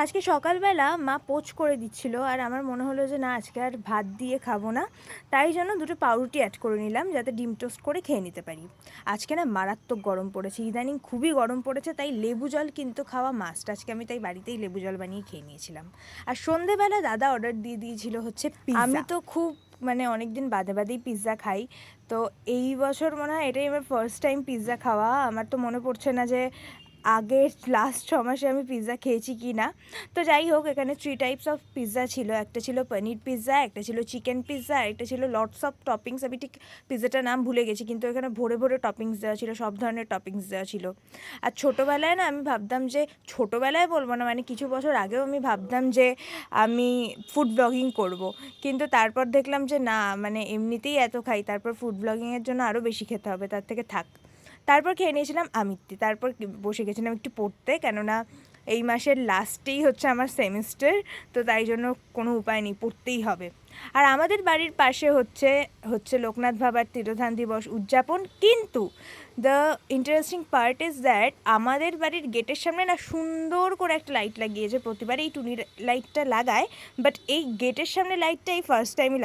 আজকে সকালবেলা মা পোচ করে দিচ্ছিল, আর আমার মনে হলো যে না, আজকে আর ভাত দিয়ে খাবো না। তাই জন্য দুটো পাউরুটি অ্যাড করে নিলাম যাতে ডিম টোস্ট করে খেয়ে নিতে পারি। আজকে না মারাত্মক গরম পড়েছে, ইদানিং খুবই গরম পড়েছে, তাই লেবু জল কিন্তু খাওয়া মাস্ট। আজকে আমি তাই বাড়িতেই লেবু জল বানিয়ে খেয়ে নিয়েছিলাম। আর সন্ধেবেলা দাদা অর্ডার দিয়ে দিয়েছিল হচ্ছে পিৎজা। আমি তো খুব অনেক দিন বাদে বাদেই পিৎজা খাই, তো এই বছর মনে হয় এটাই আমার ফার্স্ট টাইম পিৎজা খাওয়া। আমার তো মনে পড়ছে না যে আগে লাস্ট 6 মাসে আমি পিৎজা খেয়েছি কি না। তো যাই হোক, এখানে 3 টাইপস অফ পিৎজা ছিল। একটা ছিল পনির পিৎজা, একটা ছিল চিকেন পিৎজা, একটা ছিল লটস অফ টপিংস। আমি ঠিক পিৎজাটার নাম ভুলে গেছি, কিন্তু এখানে ভরে ভরে টপিংস দেওয়া ছিল, সব ধরনের টপিংস দেওয়া ছিল। আর ছোটোবেলায় না আমি ভাবতাম যে, ছোটোবেলায় বলবো না, কিছু বছর আগেও আমি ভাবতাম যে আমি ফুড ব্লগিং করব, কিন্তু তারপর দেখলাম যে না, এমনিতেই এত খাই, তারপর ফুড ব্লগিংয়ের জন্য আরও বেশি খেতে হবে, তার থেকে থাক। তারপর খেয়ে নিয়েছিলাম আমিত্তি, তারপর বসে গেছিলাম একটু পড়তে, কেননা এই মাসের লাস্টেই হচ্ছে আমার সেমিস্টার, তো তাই জন্য কোনো উপায় নেই, পড়তেই হবে। আর আমাদের বাড়ির পাশে হচ্ছে লোকনাথ বাবার তিরোধান দিবস উদযাপন, কিন্তু the interesting part is that আমাদের বাড়ির গেটের সামনে না সুন্দর করে একটা লাইট লাগিয়েছে। প্রতিবার এই টুনি লাইটটা লাগায়, বাট এই গেটের সামনে লাইটটা এই ফার্স্ট টাইমই